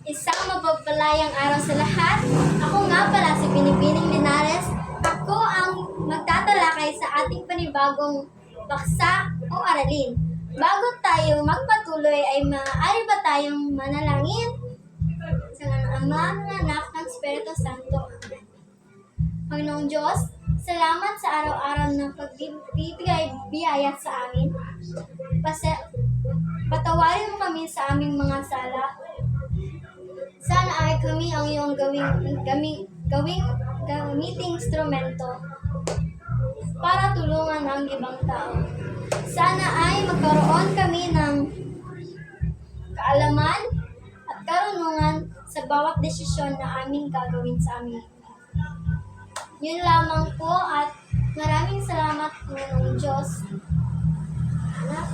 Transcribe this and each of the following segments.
Isang mapagpalayang araw sa lahat. Ako nga pala si Binibining Linares. Ako ang magtatalakay sa ating panibagong paksa o aralin. Bago tayo magpatuloy ay maaari ba tayong manalangin? Sa ng Ama, ng Anak, ng Espiritu Santo. Amen. Panginoong Diyos, salamat sa araw-araw na pagbibigay biyaya sa amin. Patawarin mo kami sa aming mga sala. Sana ay kami ang iyong gamiting instrumento para tulungan ang ibang tao. Sana ay magkaroon kami ng kaalaman at karunungan sa bawat desisyon na aming gagawin sa amin. Yun lamang po at maraming salamat po ng Diyos. Anak,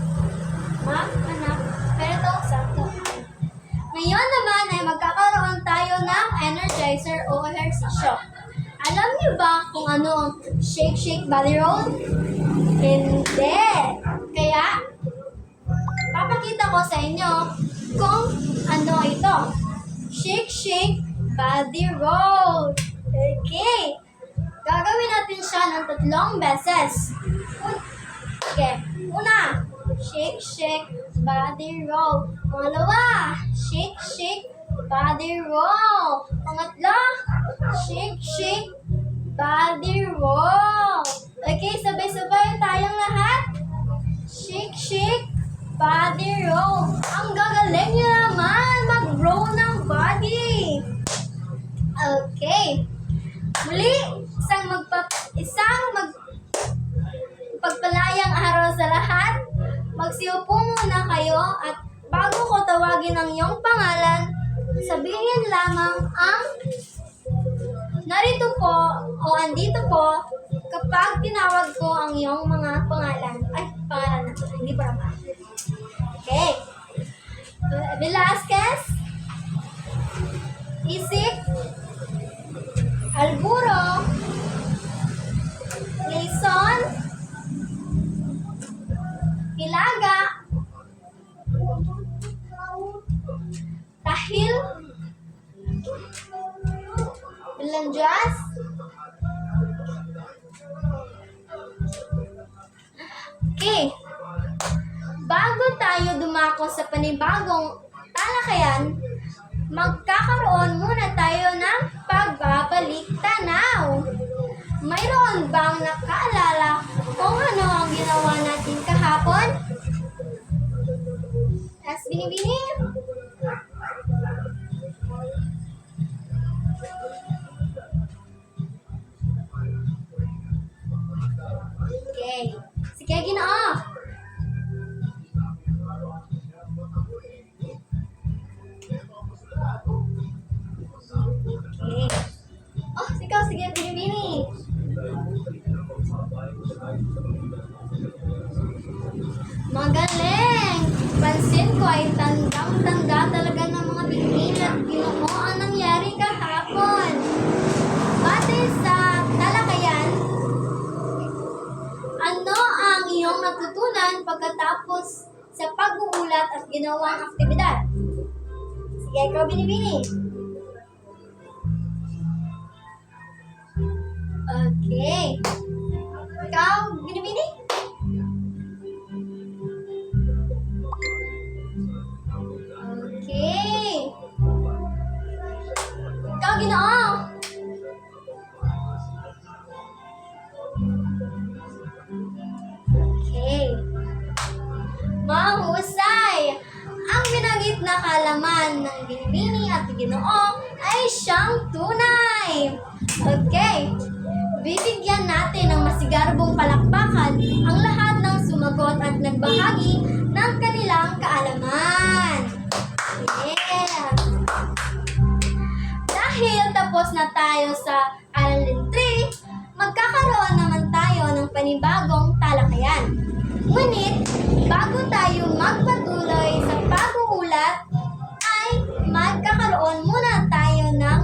Ma, Anak, Espiritu Santo. Ngayon naman ay magkakaroon tayo ng energizer o ehersisyo. Alam niyo ba kung ano ang shake, shake, body roll? Hindi. Kaya, papakita ko sa inyo kung ano ito. Shake, shake, body roll. Okay. Gagawin natin siya ng 3 beses. Okay. Una, shake, shake, body roll. Pangalawa, shake, shake, body roll. Pangatlo, shake, shake, body roll. Okay, sabay-sabay tayong lahat. Shake, shake, body roll. Ang gagaling nyo naman mag-roll ng body. Okay. Muli, pagpalayang araw sa lahat. Magsiupo muna kayo at bago ko tawagin ang iyong pangalan, sabihin lamang ang narito po o andito po kapag tinawag ko ang iyong mga pangalan. Ay, pangalan na. Hindi pa naman. Okay. Velasquez, Isik, Alburo, Leison, Ilaga, Tahil, Belanjas, okay. Bago tayo dumako sa panibagong talakayan, magkakaroon muna tayo ng pagbabalik tanaw. Mayroon bang nakaalala kung ano ang ginawa natin kahapon? As Binibini? Okay. Sige, Ginoo. Okay. Oh, sige, Binibini. Magaling! Pansin ko ay tandang-tanda talaga ng mga Binibini at Ginoo ang nangyari kahapon. Base sa talakayan, ano ang iyong natutunan pagkatapos sa pag-uulat at ginawang aktibidad? Sige, ikaw, Binibini. Okay. Ikaw, Binibini? Okay. Ikaw, Ginoo? Okay. Mahusay! Ang binanggit na kaalaman ng Binibini at Ginoo ay siyang tunay. Okay. Bibigyan natin ng masigarbong palakpakan ang lahat ng sumagot at nagbahagi ng kanilang kaalaman. Yeah! Dahil tapos na tayo sa Aralin 3, magkakaroon naman tayo ng panibagong talakayan. Ngunit, bago tayo magpatuloy sa pag-uulat, ay magkakaroon muna tayo ng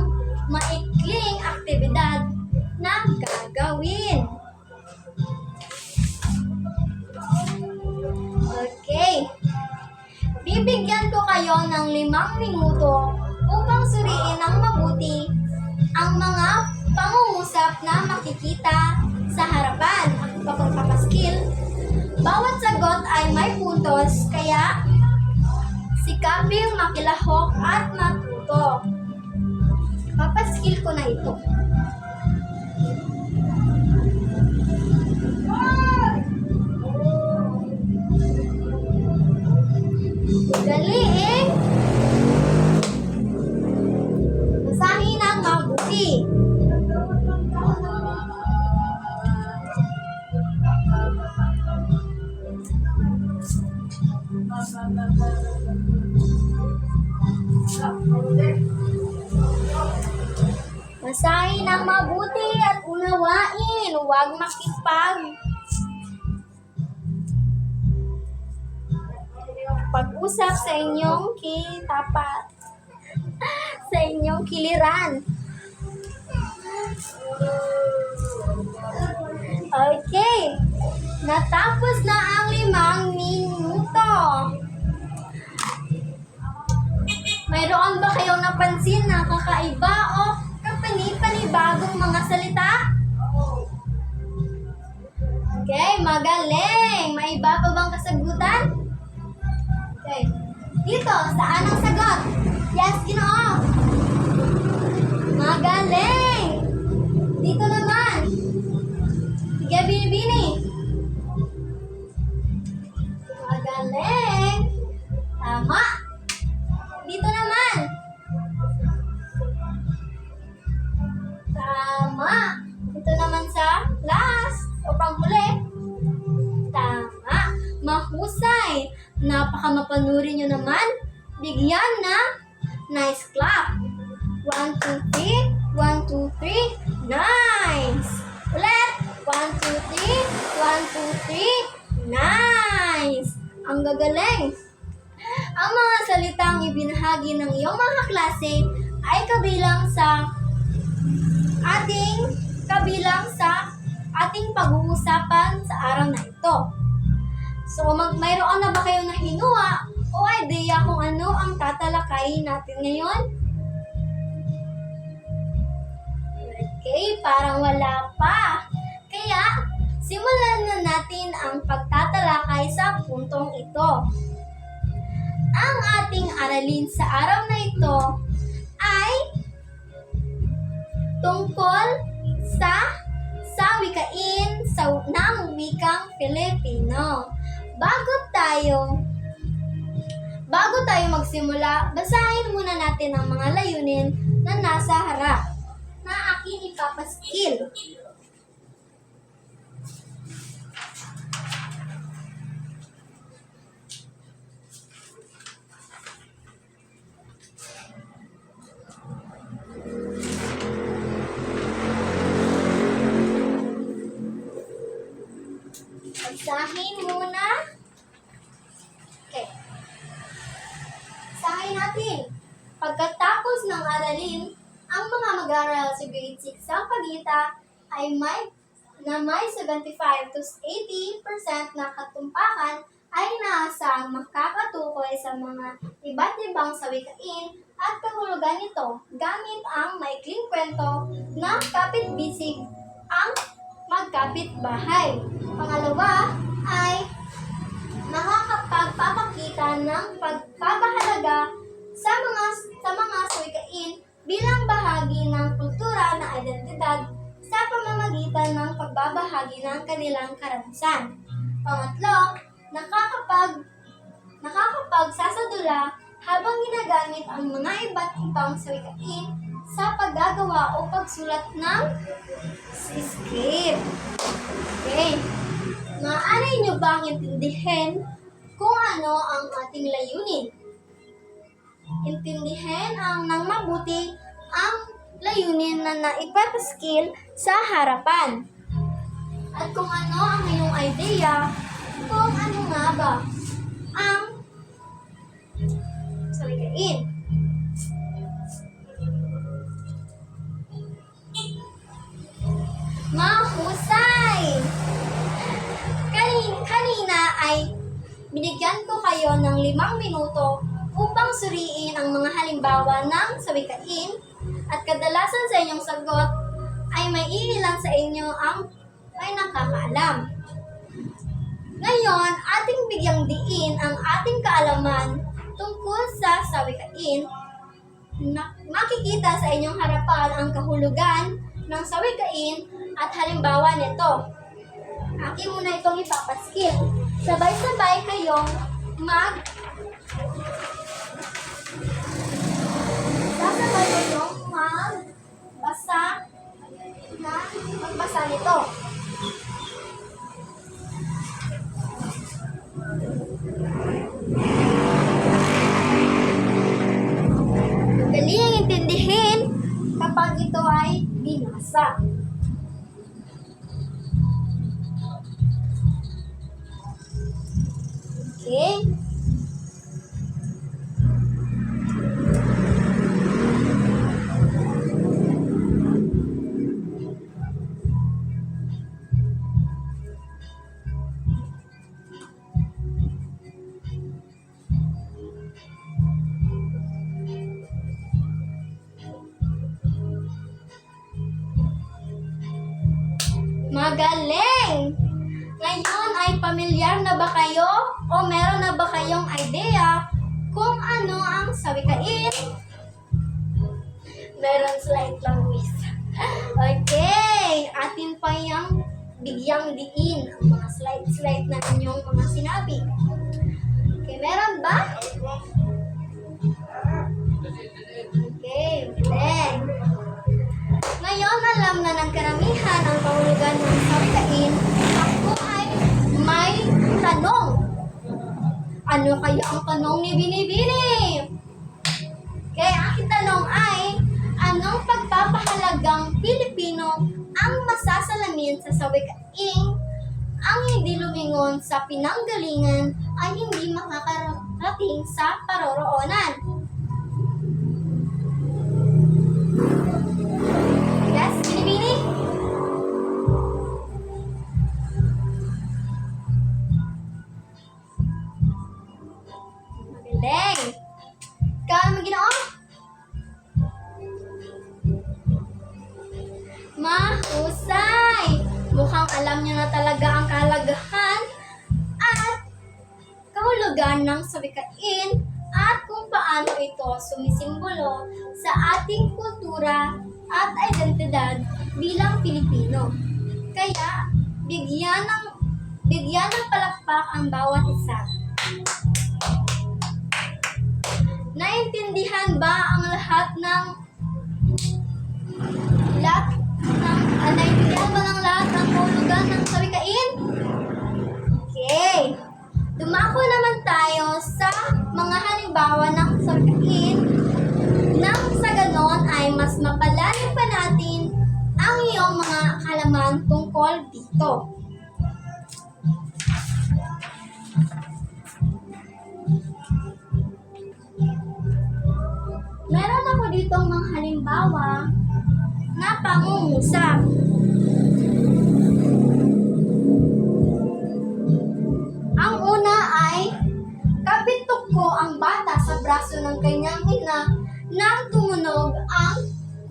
maikling aktibidad na gagawin. Okay. Bibigyan ko kayo kayo ng 5 minuto upang suriin ng mabuti ang mga pangungusap na makikita sa harapan at pagpapaskil. Bawat sagot ay may puntos, kaya sikaping makilahok at matuto. Papaskil ko na ito. Galing! Basahin ang mabuti. Basahin ang mabuti at unawain, huwag pag-usap sa inyong kitapat, sa inyong kiliran. Okay, natapos na ang 5 minuto. Mayroon ba kayong napansin na kakaiba o panibagong mga salita? Okay, magaling. May iba pa bang kasagutan? Okay. Dito, saan ang sagot? Yes, Ginoo. Magaling. Dito naman. Sige, Binibini. Magaling. Tama. Dito naman. Tama. Ito naman sa last o panghuli. Tama. Mahusay. Napakamapanuri nyo naman. Bigyan na nice clap. 1, 2, 3. 1, 2, 3. Nice. Ulit. 1, 2, 3. 1, 2, 3. Nice. Ang gagaling. Ang mga salitang ibinahagi ng iyong mga klase ay kabilang sa ating pag-uusapan sa araw na ito. So, mayroon na ba kayo na hinuha o idea kung ano ang tatalakayin natin ngayon? Okay, parang wala pa. Kaya, simulan na natin ang pagtatalakay sa puntong ito. Ang ating aralin sa araw na ito ay tungkol sa wikain ng wikang Filipino. Bago tayo magsimula, basahin muna natin ang mga layunin na nasa harap na aking ipapaskil. Basahin muna. Okay. Basahin natin. Pagkatapos ng aralin, ang mga mag-aaral sa grade 6 sa Pagita ay may 75 to 80% na katumpakan ay naasang makakatukoy sa mga iba't ibang sawikain at kahulugan nito gamit ang maikling kwento na kapit-bisig ang magkapit-bahay. Pangalawa ay nakakapagpapakita ng pagpapahalaga sa mga sawikain bilang bahagi ng kultura na identidad sa pamamagitan ng pagbabahagi ng kanilang karanasan. Pangatlo, nakakapagsasadula habang ginagamit ang mga iba't ibang sawikain sa paggagawa o pagsulat ng script. Okay. Maaari nyo bang intindihin kung ano ang ating layunin? Intindihin nang mabuti ang layunin na naipapaskil sa harapan. At kung ano ang iyong idea, kung ano nga ba ang salikain. Mahusay! Kanina ay binigyan ko kayo ng 5 minuto upang suriin ang mga halimbawa ng sawikain at kadalasan sa inyong sagot ay may iilan sa inyo ang may nakakaalam. Ngayon, ating bigyang diin ang ating kaalaman tungkol sa sawikain. Makikita sa inyong harapan ang kahulugan ng sawikain at halimbawa nito. Akin muna itong ipapaskil. Sabay-sabay kayong magbasa nito. Magaling intindihin kapag ito ay binasa. Okay? Magaling! Ngayon ay pamilyar na ba kayo o meron na ba kayong idea kung ano ang sawikain? Meron slight lang, miss. Okay, atin pa yung bigyang diin ang mga slide na inyong mga sinabi. Okay, meron ba? Okay, then. Ngayon, alam na ng karamihan ang kahulugan ng sawikain. Ako ay may tanong. Ano kaya ang tanong ni Binibini? Okay, aking tanong ay, anong pagpapahalagang Pilipino ang masasalamin sa sawikain ang hindi lumingon sa pinanggalingan ay hindi makakarating sa paroroonan? Yes, Binibini? Magaling! Ikaw, Ginoo? Mahusay! Mukhang alam niyo na talaga ang kahalagahan at kahulugan ng sawikain at kung paano ito sumisimbolo sa ating kultura at identidad bilang Pilipino. Kaya, bigyan ng palakpak ang bawat isa. Naintindihan ba ang lahat ng kahulugan ng sawikain? Okay. Dumako naman tayo sa mga halimbawa ng sawikain nang sa ganon ay mas mapalalim pa natin ang iyong mga kaalaman tungkol dito. Meron ako ditong mga halimbawa na pangungusap. Ang una ay, kapitok ko ang bata sa braso ng kanyang ina nang tumunog ang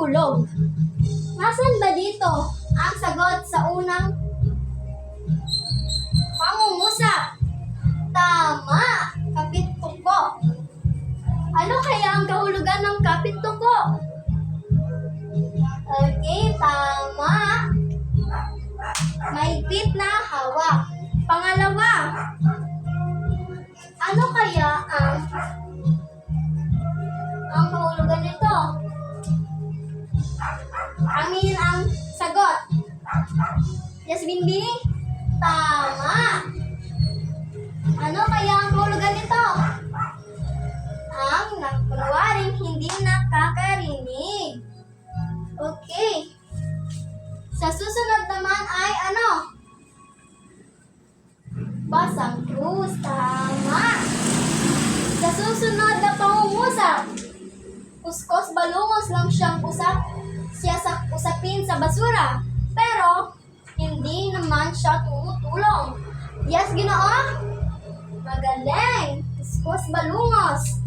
kulog. Nasaan ba dito ang sagot sa unang pangungusap? Tama, kapitok ko. Ano kaya ang kahulugan ng kapitok ko? Okay, tama. Mahigpit na hawak. Pangalawa, ano kaya ang kahulugan nito? Amin ang sagot. Yes, Binbini? Tama. Ano kaya ang kahulugan nito? Ang kunwaring hindi nakakarinig. Okay. Sa susunod naman ay ano? Basang krus. Tama. Sa susunod na pangungusap, kuskos balungos lang siyang usapin sa basura. Pero, hindi naman siya tumutulong. Yes, Ginoo? Magaling. Kuskos balungos.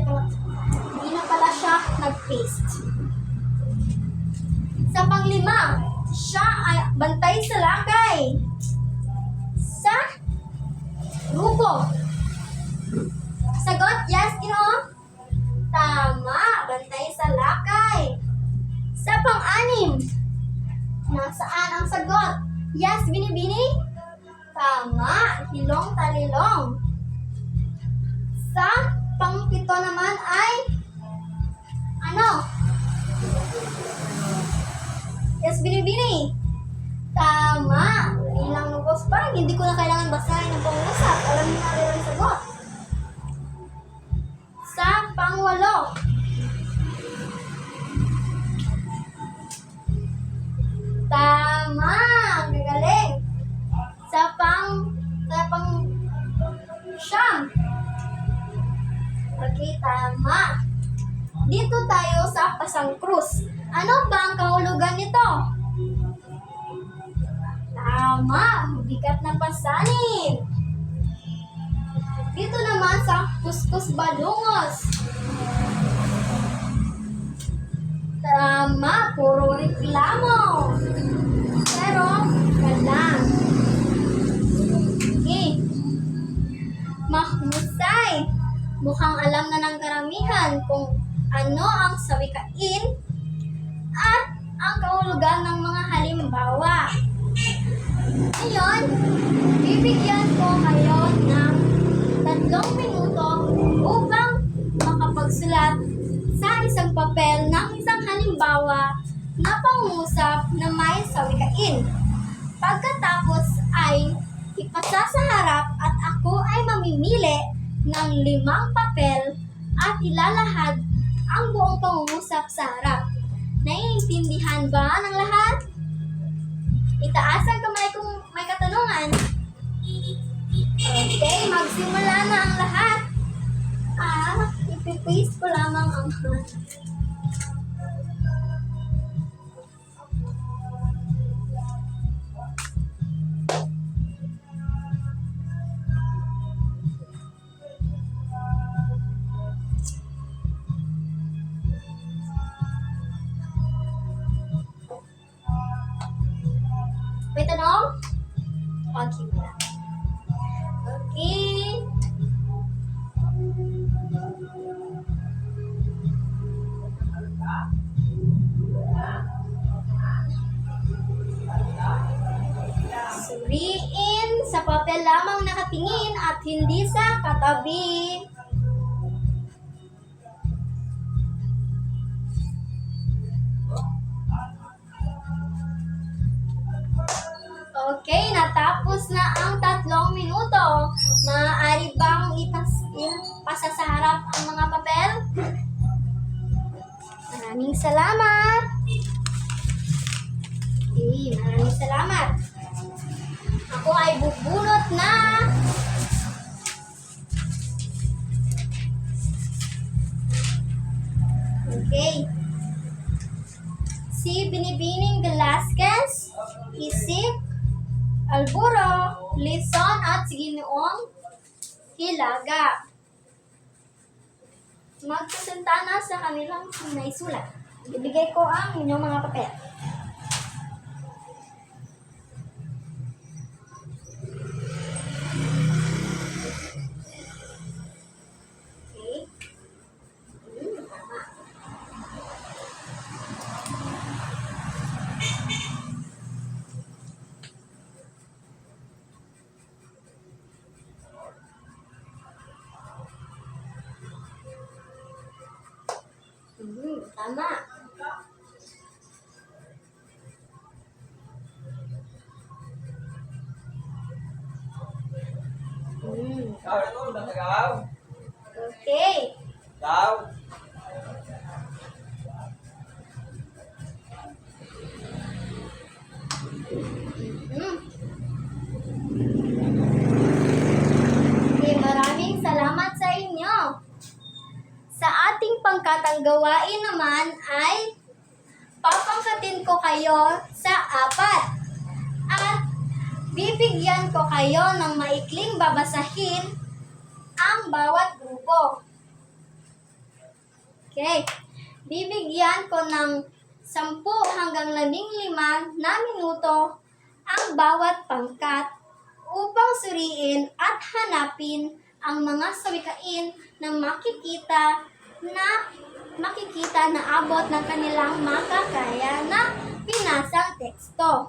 Hindi na pala siya nag-paste. Sa panglima, siya ay bantay sa lakay. Sa grupo. Sagot, yes, Ginoo. Tama, bantay sa lakay. Sa pang-anim, nasaan ang sagot? Yes, Binibini. Tama, hilong talilong. Sa pang-pito naman ay ano? Yes, Binibini. Tama, bilang lubos. Parang hindi ko na kailangan basahin ang pangusap. Alam niyo na rin ang sagot. Sa pang-walo, tama, ang gagaling. Sa pang-siyam, okay, tama. Dito tayo sa pasang krus. Ano ba ang kahulugan nito? Tama, bigat ng pasanin. Dito naman sa kuskus balungos. Tama, puro reklamo. Pero, kalang. Okay. Mahusay. Mukhang alam na ng karamihan kung ano ang sawikain at ang kahulugan ng mga halimbawa. Ngayon, bibigyan ko kayo ng 3 minuto upang makapagsulat sa isang papel ng isang halimbawa na pangungusap na may sawikain. Pagkatapos ay ipasa sa harap at ako ay mamimili ng 5 papel at ilalahad ang buong pangungusap sa harap. Naiintindihan ba ng lahat? Itaas ang kamay kung may katanungan. Okay, magsimula na ang lahat. Ipipaste ko lamang ang may tanong? Okay, wala. Okay. Suriin sa papel lamang nakatingin at hindi sa katabi. Okay, natapos na ang 3 minuto. Maaari bang ipasa sa harap ang mga papel? Maraming salamat. Okay, maraming salamat. Ako ay bubunot na. Okay. Si Binibining Velasquez, Isip Alburo, Lison at si Ginoong Hilaga. Magsasalita na sa kanilang naisulat. Ibigay ko ang inyong mga papel. Okay. Tama. Tama. Okay. Okay, maraming salamat sa inyo. Sa ating pangkatang gawain naman ay papangkatin ko kayo sa 4 at bibigyan ko kayo ng maikling babasahin ang bawat grupo. Okay. Bibigyan ko ng 10 hanggang 15 na minuto ang bawat pangkat upang suriin at hanapin ang mga sawikain na makikita na abot ng kanilang makakaya na pinasang teksto.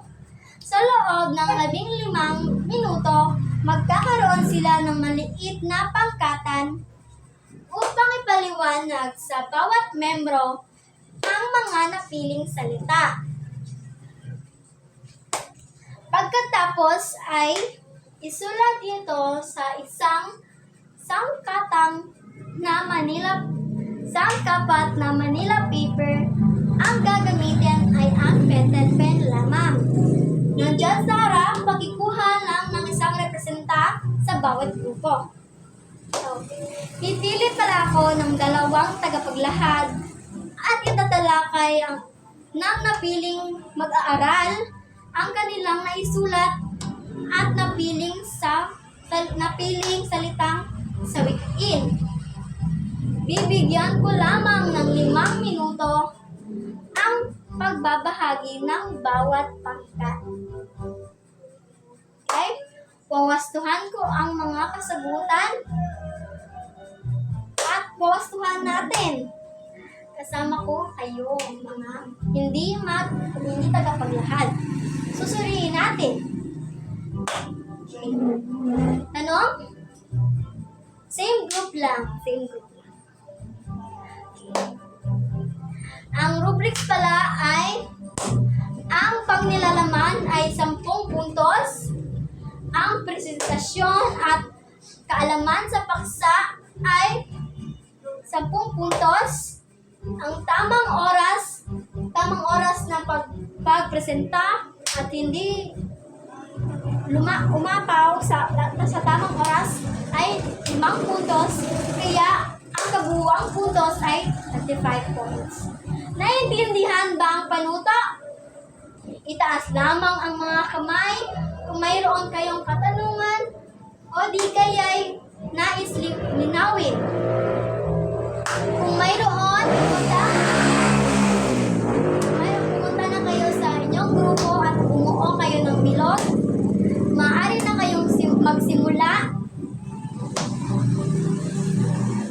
Sa loob ng 15 minuto, magkakaroon sila ng maliit na pangkatan upang ipaliwanag sa bawat membro ang mga napiling salita. Pagkatapos ay isulat ito sa isang sangkapat na Manila paper. Ang gagamitin ay ang pentel pen lamang. Nandiyan sa harap, pagkikuha lang ng isang representa sa bawat grupo. So, pipili pala ako ng 2 tagapaglahad at itatalakay ng napiling mag-aaral ang kanilang naisulat at napiling salitang sawikin. Bibigyan ko lamang ng 5 minuto ang pagbabahagi ng bawat pangkat. Okay? Wawastuhan ko ang mga kasagutan at wawastuhan natin. Kasama ko kayo, mga hindi tagapaglahad. Susuriin natin. Okay. Tanong? Same group lang. Okay. Ang rubrics pala ay ang pangnilalaman ay 10 puntos. Ang presentasyon at kaalaman sa paksa ay 10 puntos. Ang tamang oras na pagpresenta at hindi umapaw sa tamang oras ay 5 puntos. Kaya ang kabuuang puntos ay 35 points. Naiintindihan ba ang panuto? Itaas lamang ang mga kamay kung mayroon kayong katanungan o di kaya'y nais linawin. Kung mayroon, pumunta na kayo sa inyong grupo at bumuo kayo ng bilog. Maaari na kayong magsimula.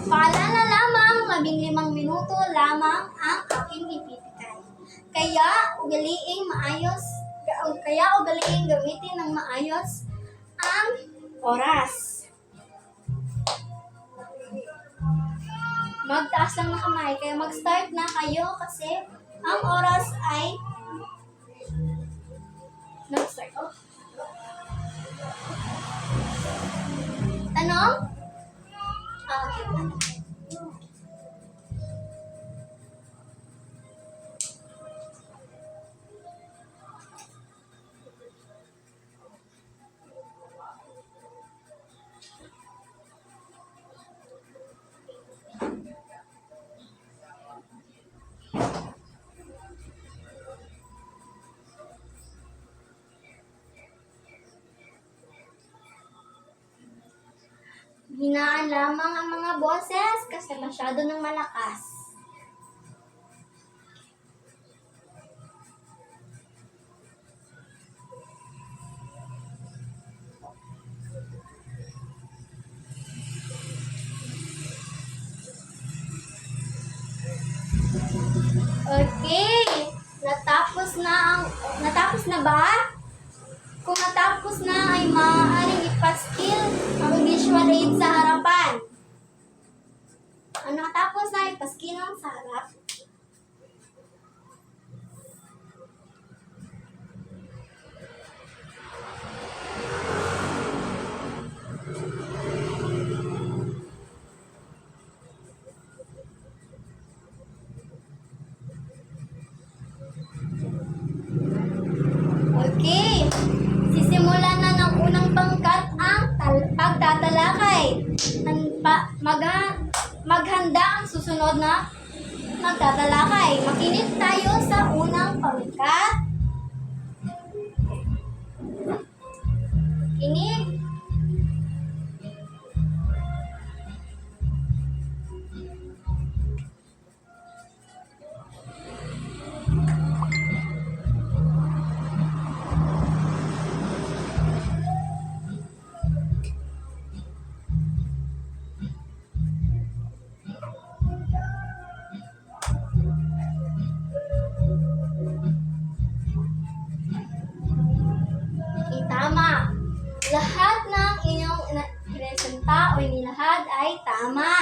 Paalala lamang, 15 minuto lamang ang aking ipipigay. Kaya ugaliing gamitin ng maayos ang oras. Magtaas lang na kamay, kaya mag-start na kayo kasi ang oras ay nag-start. Tanong? Okay. Hinaan lamang ang mga boses kasi masyado nang malakas. Okay. Natapos na ba? Kung natapos na ay maaaring ipaskil ang visual aid sa harapan. Ang nakatapos na ipaskil ang sa harap. Okay. Sisimulan na ng unang pangkat ang pagtatalakay. Maghanda ang susunod na magtatalakay. Makinig tayo sa unang pangkat. Kinig. Lahat ng inyong presenta o inilahad ay tama.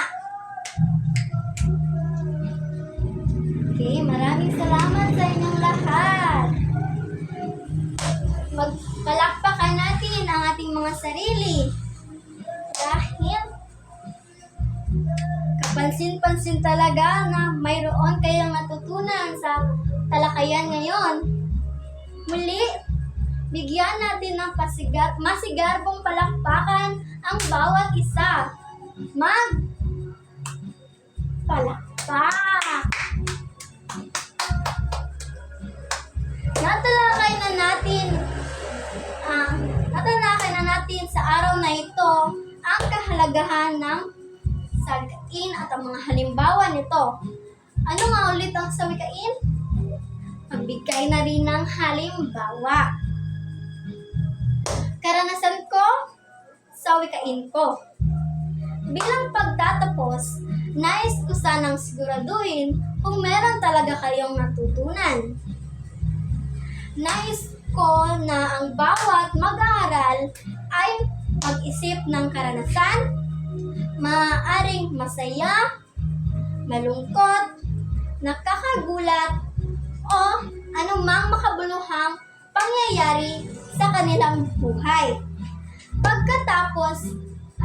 Okay, maraming salamat sa inyong lahat. Magpalakpakan natin ang ating mga sarili. Dahil kapansin-pansin talaga na mayroon kayong natutunan sa talakayan ngayon. Muli, bigyan natin ng masigarbong palakpakan ang bawat isa. Palakpak! Natalakay na natin sa araw na ito ang kahalagahan ng salikain at ang mga halimbawa nito. Ano nga ulit ang salikain? Magbigay na rin ng halimbawa. Karanasan ko, salikain ko. Bilang pagtatapos, nais ko sanang siguraduhin kung meron talaga kayong natutunan. Nais ko na ang bawat mag-aaral ay mag-isip ng karanasan, maaaring masaya, malungkot, nakakagulat, o anumang makabuluhang pangyayari sa kanilang buhay. Pagkatapos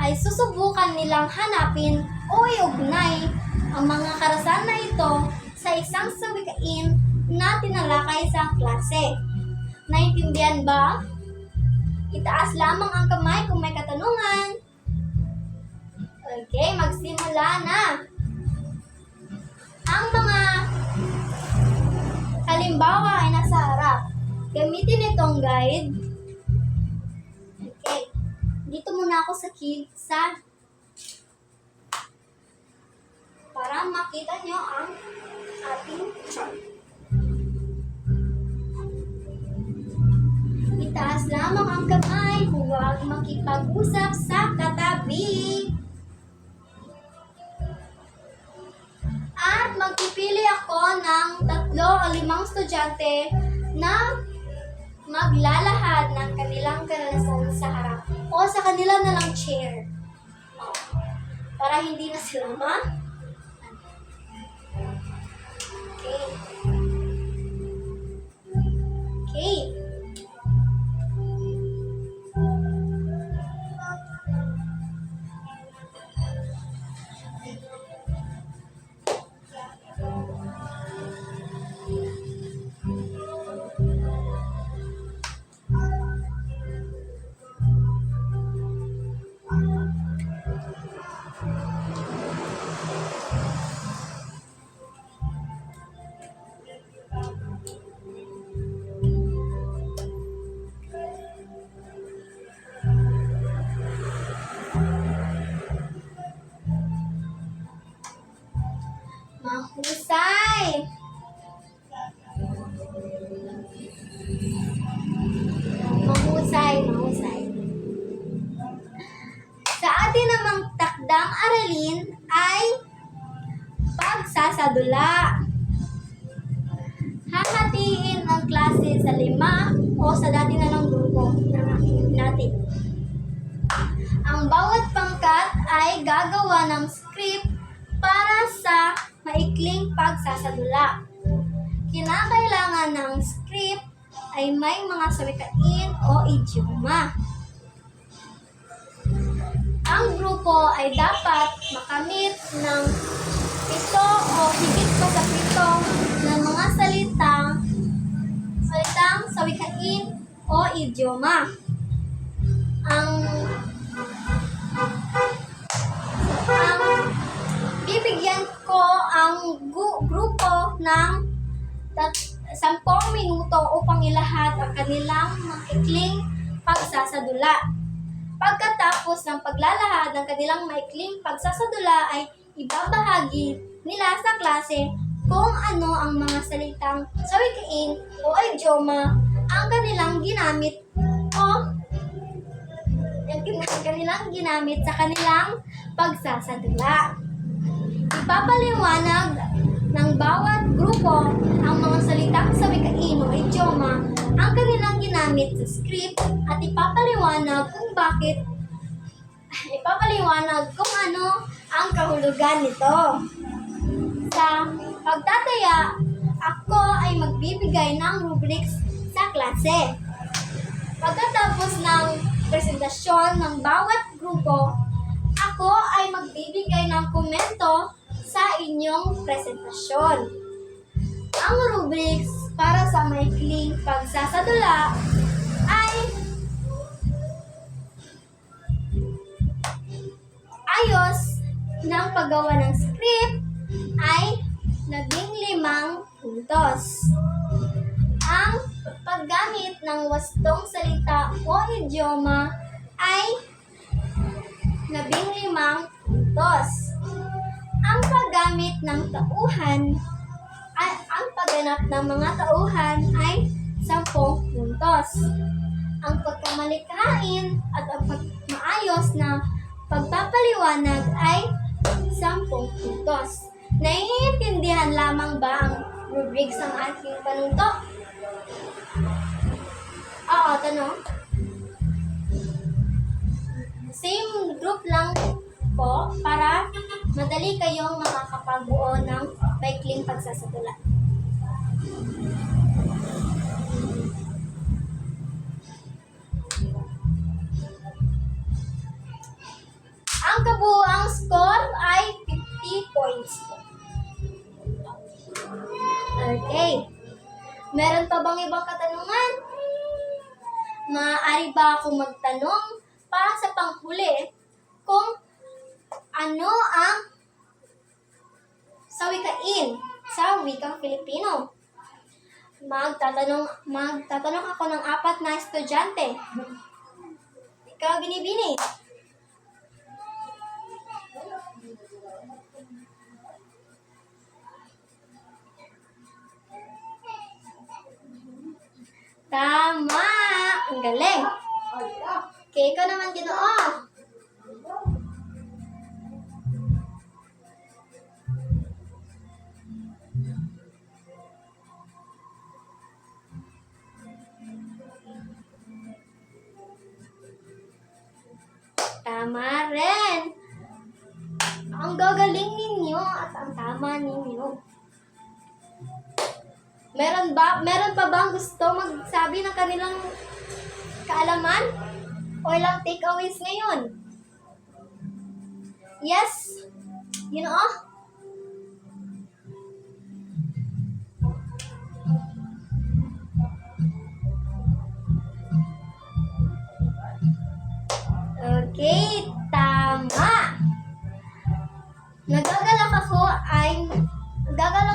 ay susubukan nilang hanapin o iugnay ang mga karanasan na ito sa isang salikain na tinalakay sa klase. Naintindihan ba? Itaas lamang ang kamay kung may katanungan. Okay, magsimula na. Ang mga halimbawa ay nasa harap. Gamitin itong guide. Okay. Dito muna ako sa para makita nyo ang ating chart. Itaas lamang ang kamay, huwag makipag-usap sa katabi. At magpipili ako ng 3 o 5 estudyante na maglalahad ng kanilang karanasan sa harap o sa kanila na lang chair. Para hindi na sila Okay. Okay. Mahusay! Mahusay. Sa atin namang takdang aralin ay pagsasadula. Hahatiin ang klase sa 5 o sa dati na lang grupo natin. Ang bawat pangkat ay gagawa ng script para sa maikling pagsasadula. Kinakailangan ng script ay may mga salikain o idioma. Ang grupo ay dapat makamit ng 7 o higit pa sa 7 ng mga salitang salikain o idioma. Bibigyan ko ang grupo ng 10 minuto upang ilahad ang kanilang maikling pagsasadula. Pagkatapos ng paglalahad ng kanilang maikling pagsasadula ay ibabahagi nila sa klase kung ano ang mga salitang salikain o idioma ang kanilang ginamit sa kanilang pagsasadula. Ipapaliwanag ng bawat grupo ang mga salitang salikain o idioma ang kanilang ginamit sa script at ipapaliwanag kung ano ang kahulugan nito. Sa pagtataya, ako ay magbibigay ng rubrics sa klase. Pagkatapos ng presentasyon ng bawat grupo, ako ay magbibigay ng komento sa inyong presentasyon. Ang rubrics para sa maikling pagsasadula ay ayos ng paggawa ng script ay 15 puntos. Ang paggamit ng wastong salita o idioma ay 15 puntos. Ang paggamit ng tauhan ay ang pagganap ng mga tauhan ay 10 puntos. Ang pagkamalikhain at ang maayos na pagpapaliwanag ay 10 puntos. Naiintindihan lamang ba ang rubrics ng aking panunto? Oo, tanong. Same group lang po para madali kayong makakapagbuo ng maikling pagsasadula. Ang kabuuang score ay 50 points po. Okay. Meron pa bang ibang katanungan? Maaari ba akong magtanong pa sa panghuli kung ano ang sawikain sa wikang Filipino? Magtatanong ako ng 4 na estudyante. Ikaw, Binibini. Tama! Ang galing! Okay, ikaw naman, Ginoo. Tama rin! Ang gagaling ninyo at ang tama ninyo. Meron pa bang gusto magsabi ng kanilang kaalaman? O ilang takeaways ngayon? Yes? Ginoo? Okay, tama. Nagagalak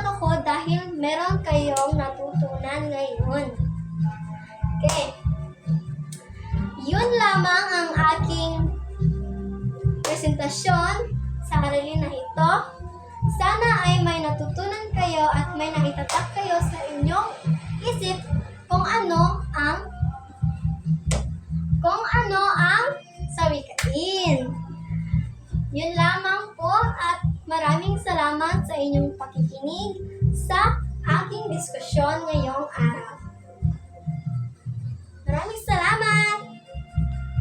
ako dahil meron kayong natutunan ngayon. Okay. Yun lamang ang aking presentasyon sa aralin na ito. Sana ay may natutunan kayo at may naitatak kayo sa inyong isip kung ano ang sawikain. Yun lamang po at maraming salamat sa inyong pakikinig sa aking diskusyon ngayong araw. Maraming salamat.